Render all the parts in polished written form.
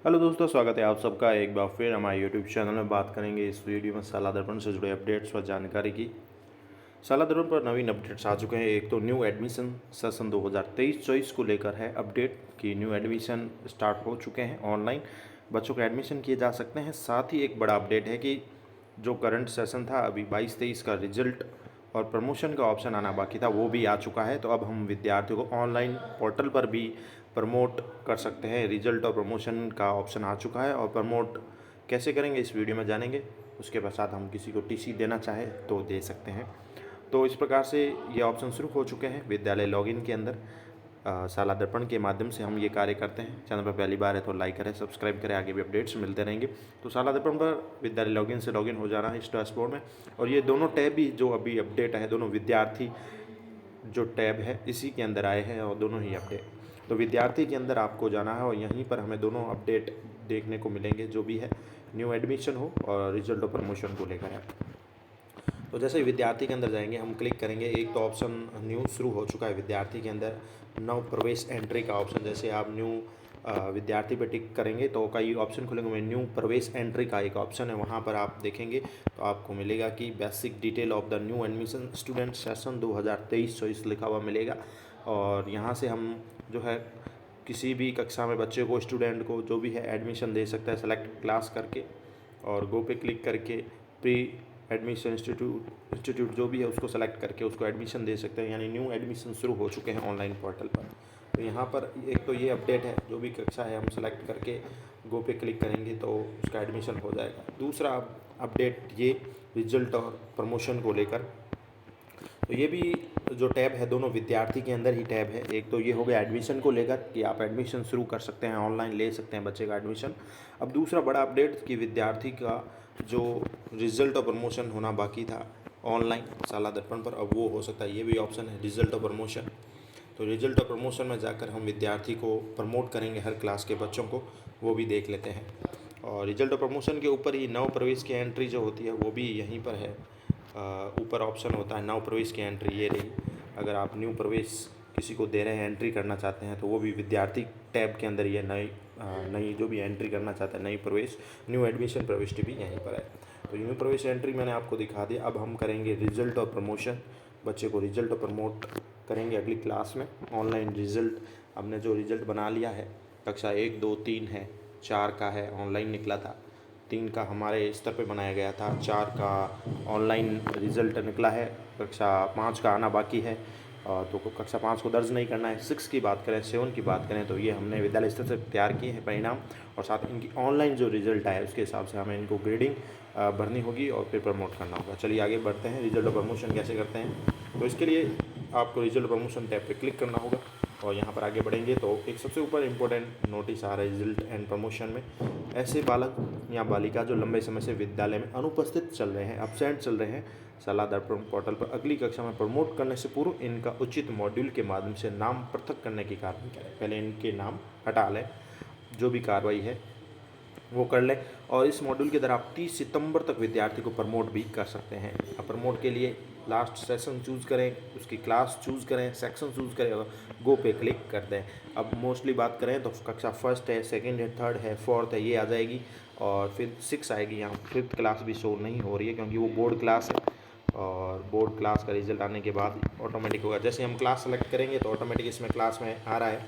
Hello दोस्तों, स्वागत है आप सबका एक बार फिर हमारे यूट्यूब चैनल में। बात करेंगे इस वीडियो में शाला दर्पण से जुड़े अपडेट्स और जानकारी की। शाला दर्पण पर नवीन अपडेट्स आ चुके हैं। एक तो न्यू एडमिशन सेशन 2023-24 को लेकर है अपडेट कि न्यू एडमिशन स्टार्ट हो चुके हैं। ऑनलाइन बच्चों के एडमिशन किए जा सकते हैं। साथ ही एक बड़ा अपडेट है कि जो करंट सेशन था अभी 22-23 का रिजल्ट और प्रमोशन का ऑप्शन आना बाकी था, वो भी आ चुका है। तो अब हम विद्यार्थियों को ऑनलाइन पोर्टल पर भी प्रमोट कर सकते हैं। रिजल्ट और प्रमोशन का ऑप्शन आ चुका है और प्रमोट कैसे करेंगे इस वीडियो में जानेंगे। उसके पश्चात हम किसी को टीसी देना चाहे तो दे सकते हैं। तो इस प्रकार से ये ऑप्शन शुरू हो चुके हैं विद्यालय लॉगिन के अंदर। शाला दर्पण के माध्यम से हम ये कार्य करते हैं। चैनल पर पहली बार है तो लाइक करें, सब्सक्राइब करें, आगे भी अपडेट्स मिलते रहेंगे। तो शाला दर्पण पर विद्यालय लॉगिन से लॉगिन हो जाना है इस डैशबोर्ड में। और ये दोनों टैब भी जो अभी अपडेट है, दोनों विद्यार्थी जो टैब है इसी के अंदर आए हैं और दोनों ही अपडेट। तो विद्यार्थी के अंदर आपको जाना है और यहीं पर हमें दोनों अपडेट देखने को मिलेंगे, जो भी है न्यू एडमिशन हो और रिजल्ट और प्रमोशन को लेकर है। तो जैसे ही विद्यार्थी के अंदर जाएंगे, हम क्लिक करेंगे। एक तो ऑप्शन न्यू शुरू हो चुका है विद्यार्थी के अंदर, नव प्रवेश एंट्री का ऑप्शन। जैसे आप न्यू विद्यार्थी पर टिक करेंगे तो कई ऑप्शन खुलेंगे। न्यू प्रवेश एंट्री का एक ऑप्शन है, वहाँ पर आप देखेंगे तो आपको मिलेगा कि basic detail of the new admission student session 2023-24 लिखा हुआ मिलेगा। और यहाँ से हम जो है किसी भी कक्षा में बच्चे को, स्टूडेंट को जो भी है एडमिशन दे सकता है सेलेक्ट क्लास करके, और गो पे क्लिक करके प्री एडमिशन इंस्टीट्यूट जो भी है उसको सेलेक्ट करके उसको एडमिशन दे सकते हैं। यानी न्यू एडमिशन शुरू हो चुके हैं ऑनलाइन पोर्टल पर। तो यहाँ पर एक तो ये अपडेट है, जो भी कक्षा है हम सेलेक्ट करके गो पे क्लिक करेंगे तो उसका एडमिशन हो जाएगा। दूसरा अपडेट ये रिजल्ट और प्रमोशन को लेकर। तो ये भी जो टैब है दोनों विद्यार्थी के अंदर ही टैब है। एक तो ये हो गया एडमिशन को लेकर कि आप एडमिशन शुरू कर सकते हैं, ऑनलाइन ले सकते हैं बच्चे का एडमिशन। अब दूसरा बड़ा अपडेट कि विद्यार्थी का जो रिजल्ट और प्रमोशन होना बाकी था ऑनलाइन शाला दर्पण पर, अब वो हो सकता है। ये भी ऑप्शन है रिजल्ट और प्रमोशन। तो रिजल्ट और प्रमोशन में जाकर हम विद्यार्थी को प्रमोट करेंगे, हर क्लास के बच्चों को, वो भी देख लेते हैं। और रिजल्ट और प्रमोशन के ऊपर ही नव प्रवेश की एंट्री जो होती है वो भी यहीं पर है। ऊपर ऑप्शन होता है नव प्रवेश की एंट्री, ये रही। अगर आप न्यू प्रवेश किसी को दे रहे हैं, एंट्री करना चाहते हैं, तो वो भी विद्यार्थी टैब के अंदर ये नई जो भी एंट्री करना चाहता है, नई प्रवेश, न्यू एडमिशन प्रविष्टि भी यहीं पर है। तो न्यू प्रवेश एंट्री मैंने आपको दिखा दिया। अब हम करेंगे रिजल्ट और प्रमोशन। बच्चे को रिजल्ट और प्रमोट करेंगे अगली क्लास में। ऑनलाइन रिजल्ट हमने जो रिजल्ट बना लिया है, कक्षा 1, 2, 3 है, 4 का है ऑनलाइन निकला था, 3 का हमारे स्तर पे बनाया गया था, 4 का ऑनलाइन रिजल्ट निकला है, कक्षा 5 का आना बाकी है। तो कक्षा 5 को दर्ज नहीं करना है। 6 की बात करें, 7 की बात करें, तो ये हमने विद्यालय स्तर से तैयार किए हैं परिणाम, और साथ इनकी ऑनलाइन जो रिजल्ट आया उसके हिसाब से हमें इनको ग्रेडिंग भरनी होगी और फिर प्रमोट करना होगा। चलिए आगे बढ़ते हैं। रिजल्ट और प्रमोशन कैसे करते हैं, तो इसके लिए आपको रिजल्ट और प्रमोशन टैब पर क्लिक करना होगा और यहाँ पर आगे बढ़ेंगे तो एक सबसे ऊपर इम्पोर्टेंट नोटिस आ रहा है रिजल्ट एंड प्रमोशन में। ऐसे बालक या बालिका जो लंबे समय से विद्यालय में अनुपस्थित चल रहे हैं, एब्सेंट चल रहे हैं, शाला दर्पण पोर्टल पर अगली कक्षा में प्रमोट करने से पूर्व इनका उचित मॉड्यूल के माध्यम से नाम पृथक करने की कार्रवाई करें। पहले इनके नाम हटा लें, जो भी कार्रवाई है वो कर लें। और इस मॉड्यूल के द्वारा आप 30 सितंबर तक विद्यार्थी को प्रमोट भी कर सकते हैं। अब प्रमोट के लिए लास्ट सेशन चूज़ करें, उसकी क्लास चूज़ करें, सेक्शन चूज़ करें और गो पे क्लिक कर दें। अब मोस्टली बात करें तो कक्षा 1 है, 2 है, 3 है, 4 है, ये आ जाएगी। और फिर 6 आएगी। यहाँ 5th क्लास भी शो नहीं हो रही है क्योंकि वो बोर्ड क्लास है, और बोर्ड क्लास का रिजल्ट आने के बाद ऑटोमेटिक होगा। जैसे हम क्लास सेलेक्ट करेंगे तो ऑटोमेटिक इसमें क्लास में आ रहा है।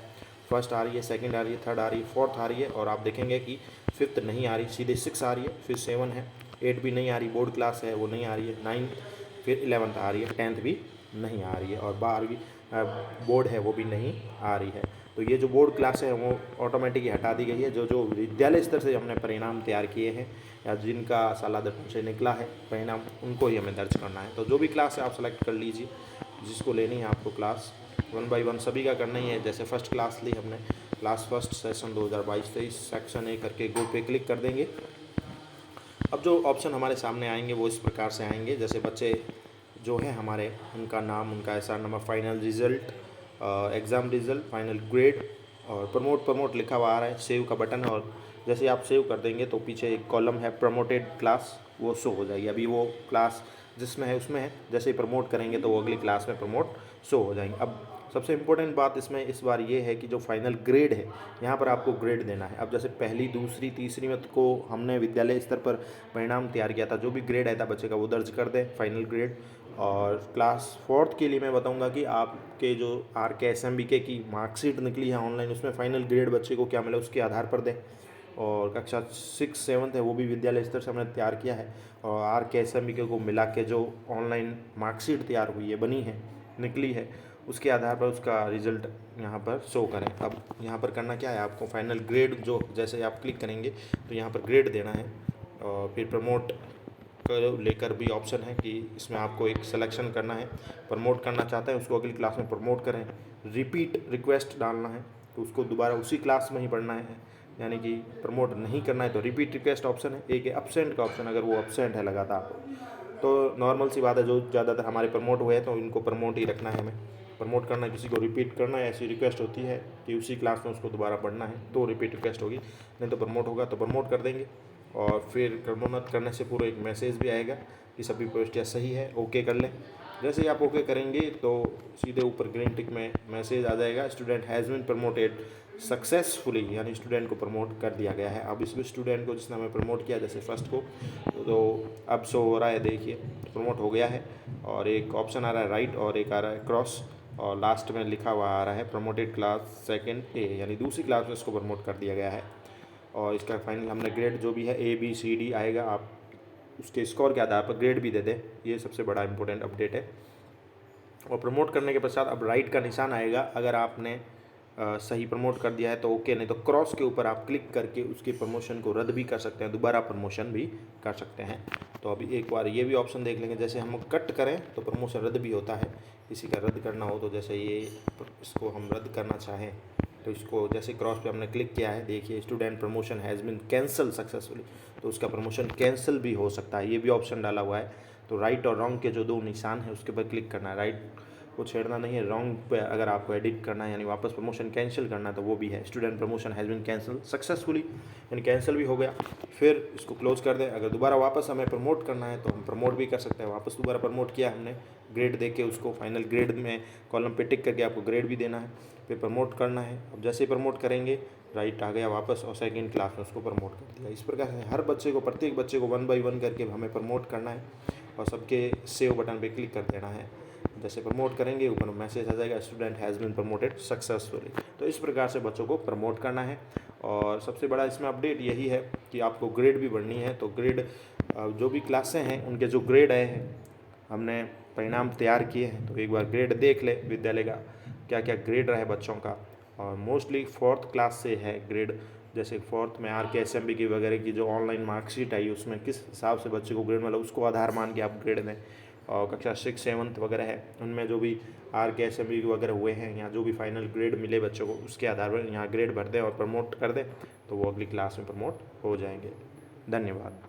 1st आ रही है, 2nd आ रही है, 3rd आ रही है, 4th आ रही है, और आप देखेंगे कि 5th नहीं आ रही, सीधे 6 आ रही है, फिर 7 है, 8 भी नहीं आ रही, बोर्ड क्लास है वो नहीं आ रही है, 9th, फिर 11th आ रही है, 10th भी नहीं आ रही है, और 12वीं बोर्ड है वो भी नहीं आ रही है। तो ये जो बोर्ड क्लास है वो ऑटोमेटिक ही हटा दी गई है। जो जो विद्यालय स्तर से हमने परिणाम तैयार किए हैं या जिनका शाला दर्पण से निकला है परिणाम, उनको ही हमें दर्ज करना है। तो जो भी क्लास है आप सेलेक्ट कर लीजिए, जिसको लेनी है आपको क्लास, 1 बाई 1 सभी का करना ही है। जैसे फर्स्ट क्लास ली हमने, क्लास 1 सेशन 2022-23 सेक्शन ए करके गो पे क्लिक कर देंगे। अब जो ऑप्शन हमारे सामने आएंगे वो इस प्रकार से आएंगे। जैसे बच्चे जो हैं हमारे, उनका नाम, उनका SR number, final result, exam result, final grade, और प्रमोट लिखा हुआ आ रहा है, सेव का बटन है। और जैसे आप सेव कर देंगे तो पीछे एक कॉलम है प्रमोटेड क्लास, वो शो हो जाएगी। अभी वो क्लास जिसमें है उसमें है, जैसे ही प्रमोट करेंगे तो वो अगली क्लास में प्रमोट शो हो जाएंगे। अब सबसे इम्पोर्टेंट बात इसमें इस बार ये है कि जो फाइनल ग्रेड है यहाँ पर आपको ग्रेड देना है। अब जैसे पहली, दूसरी, तीसरी में को हमने विद्यालय स्तर पर परिणाम तैयार किया था, जो भी ग्रेड आया था बच्चे का वो दर्ज कर दें फाइनल ग्रेड। और क्लास 4th के लिए मैं बताऊंगा कि आपके जो RK SMBK की मार्कशीट निकली है ऑनलाइन, उसमें फाइनल ग्रेड बच्चे को क्या मिला उसके आधार पर दें। और कक्षा 6, 7 है वो भी विद्यालय स्तर से हमने तैयार किया है, और RK SMBK को मिला के जो ऑनलाइन मार्कशीट तैयार हुई है, बनी है, निकली है, उसके आधार पर उसका रिजल्ट यहाँ पर शो करें। अब यहाँ पर करना क्या है, आपको फाइनल ग्रेड जो जैसे आप क्लिक करेंगे तो यहाँ पर ग्रेड देना है। और फिर प्रमोट कर लेकर भी ऑप्शन है कि इसमें आपको एक सिलेक्शन करना है, प्रमोट करना चाहते हैं उसको अगली क्लास में प्रमोट करें। रिपीट रिक्वेस्ट डालना है तो उसको दोबारा उसी क्लास में ही पढ़ना है, यानी कि प्रमोट नहीं करना है तो रिपीट रिक्वेस्ट ऑप्शन है। एक एब्सेंट का ऑप्शन, अगर वो एब्सेंट है लगातार तो नॉर्मल सी बात है, जो ज़्यादातर हमारे प्रमोट हुए हैं तो इनको प्रमोट ही रखना है हमें। प्रमोट करना है, किसी को रिपीट करना है, ऐसी रिक्वेस्ट होती है कि उसी क्लास में उसको दोबारा पढ़ना है तो रिपीट रिक्वेस्ट होगी, नहीं तो प्रमोट होगा तो प्रमोट कर देंगे। और फिर प्रमोट करने से पूरा एक मैसेज भी आएगा कि सभी प्रविष्टियाँ सही है, ओके कर लें। जैसे ही आप ओके करेंगे तो सीधे ऊपर ग्रीन टिक में मैसेज आ जाएगा, student has been promoted successfully, यानी स्टूडेंट को प्रमोट कर दिया गया है। अब इस स्टूडेंट को जिसने हमें प्रमोट किया, जैसे फर्स्ट को, तो अब शो हो रहा है, देखिए प्रमोट हो गया है। और एक ऑप्शन आ रहा है राइट और एक आ रहा है क्रॉस, और लास्ट में लिखा हुआ आ रहा है प्रमोटेड क्लास 2nd A, यानी दूसरी क्लास में इसको प्रमोट कर दिया गया है। और इसका फाइनल हमने ग्रेड जो भी है ABCD आएगा, आप उसके स्कोर के आधार पर ग्रेड भी दे दें, ये सबसे बड़ा इंपॉर्टेंट अपडेट है। और प्रमोट करने के पश्चात अब राइट का निशान आएगा, अगर आपने सही प्रमोट कर दिया है तो ओके, नहीं तो क्रॉस के ऊपर आप क्लिक करके उसकी प्रमोशन को रद्द भी कर सकते हैं, दोबारा प्रमोशन भी कर सकते हैं। तो अभी एक बार ये भी ऑप्शन देख लेंगे, जैसे हम कट करें तो प्रमोशन रद्द भी होता है। किसी का रद्द करना हो तो जैसे ये इसको हम रद्द करना चाहें तो इसको जैसे क्रॉस पे हमने क्लिक किया है, देखिए student promotion has been cancel successfully, तो उसका प्रमोशन कैंसिल भी हो सकता है, ये भी ऑप्शन डाला हुआ है। तो राइट और रॉन्ग के जो दो निशान है उसके पर क्लिक करना है, राइट को छेड़ना नहीं है, रॉन्ग पे अगर आपको एडिट करना है यानी वापस प्रमोशन कैंसिल करना है तो वो भी है, student promotion has been cancel successfully, यानी कैंसिल भी हो गया। फिर इसको क्लोज कर दें। अगर दोबारा वापस हमें प्रमोट करना है तो हम प्रमोट भी कर सकते हैं, वापस दोबारा प्रमोट किया हमने, ग्रेड दे के उसको फाइनल ग्रेड में कॉलम पे टिक करके आपको ग्रेड भी देना है, फिर प्रमोट करना है। अब जैसे ही प्रमोट करेंगे राइट आ गया वापस और 2nd क्लास में उसको प्रमोट कर दिया। इस प्रकार से हर बच्चे को, प्रत्येक बच्चे को 1 by 1 करके हमें प्रमोट करना है और सबके सेव बटन पे क्लिक कर देना है। जैसे प्रमोट करेंगे ऊपर मैसेज आ जाएगा student has been promoted successfully. तो इस प्रकार से बच्चों को प्रमोट करना है। और सबसे बड़ा इसमें अपडेट यही है कि आपको ग्रेड भी बढ़नी है, तो ग्रेड जो भी क्लासें हैं उनके जो ग्रेड आए हैं, हमने परिणाम तैयार किए हैं, तो एक बार ग्रेड देख ले विद्यालय का क्या क्या ग्रेड रहा है बच्चों का। और मोस्टली 4th क्लास से है ग्रेड, जैसे 4th में RK SMBK वगैरह की जो ऑनलाइन मार्कशीट आई उसमें किस हिसाब से बच्चे को ग्रेड मिला उसको आधार मान के आप ग्रेड दें। और कक्षा 6, 7 वगैरह है उनमें जो भी RK SMBK वगैरह हुए हैं या जो भी फाइनल ग्रेड मिले बच्चों को उसके आधार पर यहाँ ग्रेड भर दें और प्रमोट कर दें, तो वो अगली क्लास में प्रमोट हो जाएंगे। धन्यवाद।